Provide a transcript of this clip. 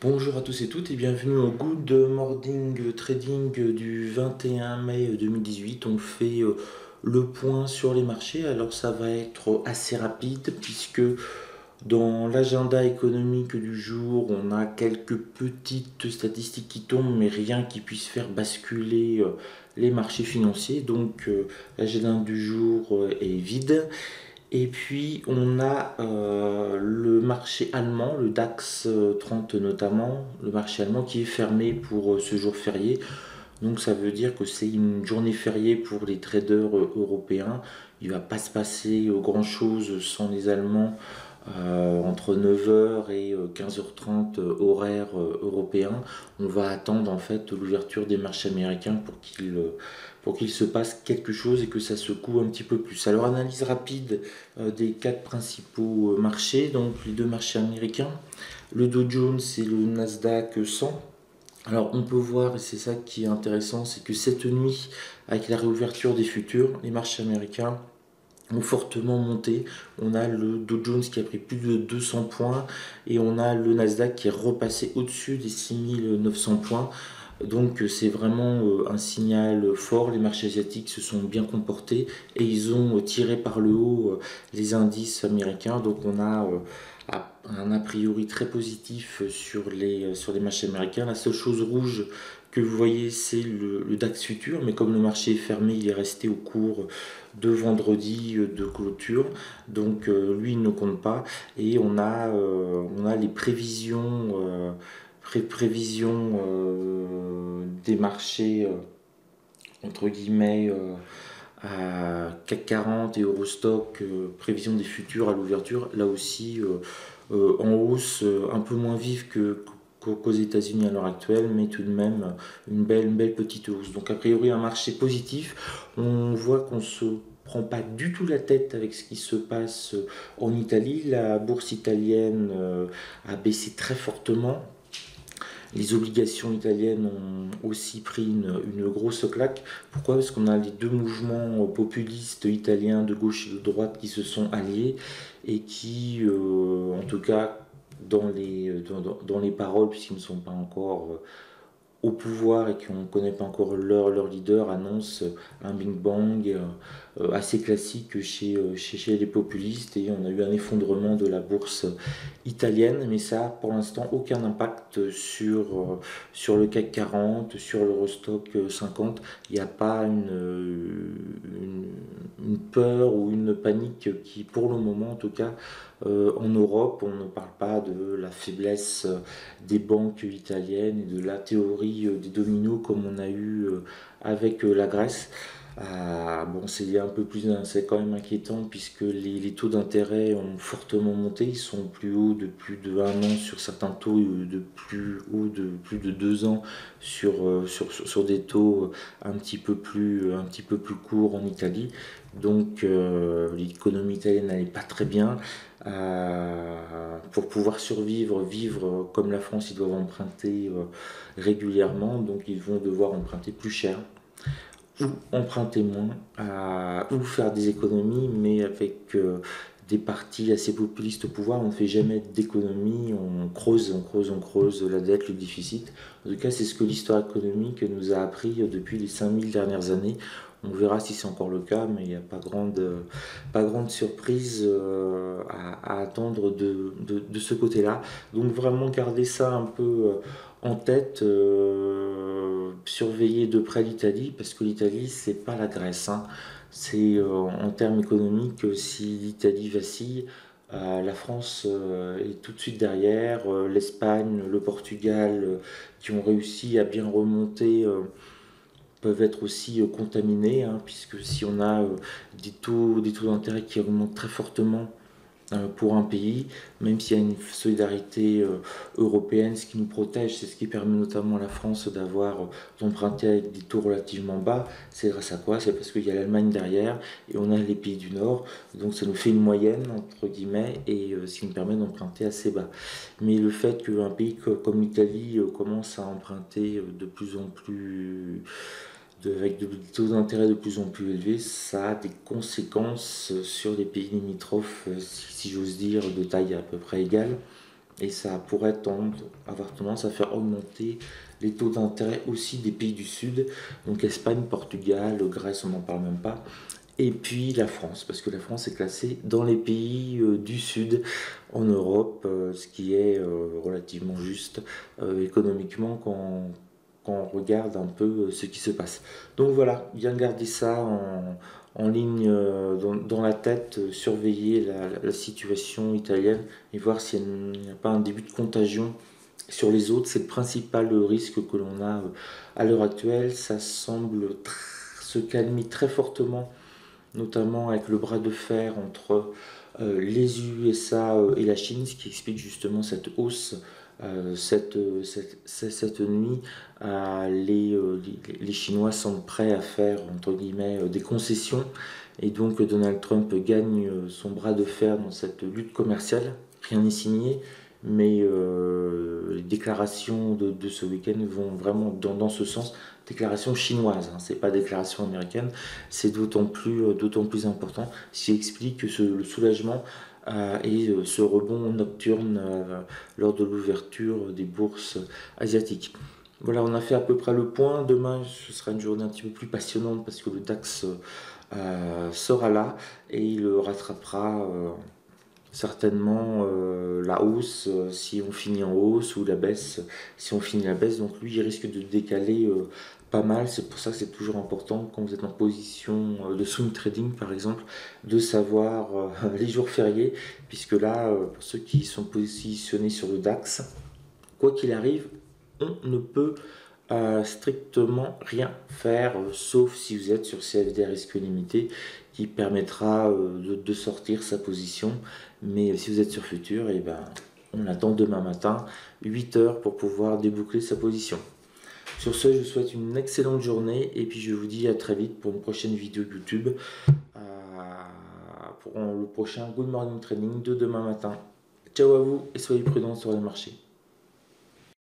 Bonjour à tous et toutes et bienvenue au Good Morning Trading du 21 mai 2018. On fait le point sur les marchés. Alors ça va être assez rapide puisque dans l'agenda économique du jour, on a quelques petites statistiques qui tombent mais rien qui puisse faire basculer les marchés financiers. Donc l'agenda du jour est vide. Et puis on a le marché allemand, le DAX 30 notamment, le marché allemand qui est fermé pour ce jour férié. Donc ça veut dire que c'est une journée fériée pour les traders européens. Il ne va pas se passer grand-chose sans les Allemands entre 9 heures et 15 h 30 horaire européen. On va attendre en fait l'ouverture des marchés américains pour qu'il se passe quelque chose et que ça secoue un petit peu plus. Alors analyse rapide des quatre principaux marchés, donc les deux marchés américains, le Dow Jones et le Nasdaq 100. Alors on peut voir, et c'est ça qui est intéressant, c'est que cette nuit, avec la réouverture des futurs, les marchés américains ont fortement monté. On a le Dow Jones qui a pris plus de 200 points et on a le Nasdaq qui est repassé au-dessus des 6 900 points. Donc c'est vraiment un signal fort. Les marchés asiatiques se sont bien comportés et ils ont tiré par le haut les indices américains. Donc on a un a priori très positif sur les marchés américains. La seule chose rouge que vous voyez, c'est le DAX futur, mais comme le marché est fermé, il est resté au cours de vendredi de clôture, donc lui il ne compte pas. Et on a les prévisions, des marchés, entre guillemets, à CAC 40 et Eurostock, prévision des futurs à l'ouverture, là aussi en hausse, un peu moins vive qu'aux États-Unis à l'heure actuelle, mais tout de même une belle petite hausse. Donc a priori un marché positif. On voit qu'on se prend pas du tout la tête avec ce qui se passe en Italie. La bourse italienne a baissé très fortement. Les obligations italiennes ont aussi pris une grosse claque. Pourquoi? Parce qu'on a les deux mouvements populistes italiens de gauche et de droite qui se sont alliés et qui, en tout cas, dans les paroles, puisqu'ils ne sont pas encore au pouvoir et qu'on ne connaît pas encore leur leader, annonce un Big Bang assez classique chez les populistes, et on a eu un effondrement de la bourse italienne, mais ça a pour l'instant aucun impact sur le CAC 40, sur l'Eurostock 50. Il n'y a pas une peur ou une panique qui, pour le moment en tout cas, en Europe, on ne parle pas de la faiblesse des banques italiennes et de la théorie des dominos comme on a eu avec la Grèce. Bon, c'est un peu plus, c'est quand même inquiétant puisque les taux d'intérêt ont fortement monté. Ils sont plus hauts de plus de 1 an sur certains taux, de plus haut de plus de 2 ans sur des taux un petit peu plus courts en Italie. Donc l'économie italienne n'allait pas très bien. Pour pouvoir survivre, vivre comme la France, ils doivent emprunter régulièrement, donc ils vont devoir emprunter plus cher ou emprunter moins, ou faire des économies, mais avec des partis assez populistes au pouvoir, on ne fait jamais d'économies, on creuse, on creuse, on creuse la dette, le déficit. En tout cas, c'est ce que l'histoire économique nous a appris depuis les 5000 dernières années. On verra si c'est encore le cas, mais il n'y a pas grande surprise à attendre de ce côté-là. Donc vraiment garder ça un peu en tête, surveiller de près l'Italie, parce que l'Italie, c'est pas la Grèce, hein. C'est en termes économiques, si l'Italie vacille, la France est tout de suite derrière, l'Espagne, le Portugal, qui ont réussi à bien remonter, peuvent être aussi contaminés, hein, puisque si on a des taux d'intérêt qui remontent très fortement pour un pays, même s'il y a une solidarité européenne, ce qui nous protège, c'est ce qui permet notamment à la France d'emprunter avec des taux relativement bas. C'est grâce à quoi? C'est parce qu'il y a l'Allemagne derrière et on a les pays du Nord, donc ça nous fait une moyenne entre guillemets, et ce qui nous permet d'emprunter assez bas. Mais le fait qu'un pays comme l'Italie commence à emprunter de plus en plus avec des taux d'intérêt de plus en plus élevés, ça a des conséquences sur les pays limitrophes, si j'ose dire, de taille à peu près égale. et ça pourrait avoir tendance à faire augmenter les taux d'intérêt aussi des pays du Sud, donc Espagne, Portugal, Grèce, on n'en parle même pas, et puis la France, parce que la France est classée dans les pays du Sud en Europe, ce qui est relativement juste économiquement quand on regarde un peu ce qui se passe. Donc voilà, bien garder ça en ligne dans la tête, surveiller la situation italienne et voir s'il n'y a pas un début de contagion sur les autres. C'est le principal risque que l'on a à l'heure actuelle. Ça semble se calmer très fortement, notamment avec le bras de fer entre les USA et la Chine, ce qui explique justement cette hausse cette nuit. Les Chinois semblent prêts à faire, entre guillemets, des concessions, et donc Donald Trump gagne son bras de fer dans cette lutte commerciale. Rien n'est signé, mais les déclarations de ce week-end vont vraiment dans ce sens. Déclaration chinoise, hein, c'est pas déclaration américaine, c'est d'autant plus important, ce qui explique le soulagement et ce rebond nocturne lors de l'ouverture des bourses asiatiques. Voilà, on a fait à peu près le point. Demain, ce sera une journée un petit peu plus passionnante parce que le DAX sera là et il rattrapera certainement la hausse si on finit en hausse, ou la baisse si on finit la baisse. Donc lui, il risque de décaler pas mal. C'est pour ça que c'est toujours important, quand vous êtes en position de swing trading par exemple, de savoir les jours fériés, puisque là, pour ceux qui sont positionnés sur le DAX, quoi qu'il arrive, on ne peut strictement rien faire, sauf si vous êtes sur CFD à risque limité, qui permettra de sortir sa position. Mais si vous êtes sur futur, et ben, on attend demain matin 8 heures pour pouvoir déboucler sa position. Sur ce, je vous souhaite une excellente journée et puis je vous dis à très vite pour une prochaine vidéo YouTube, pour le prochain Good Morning Training de demain matin. Ciao à vous et soyez prudents sur les marchés.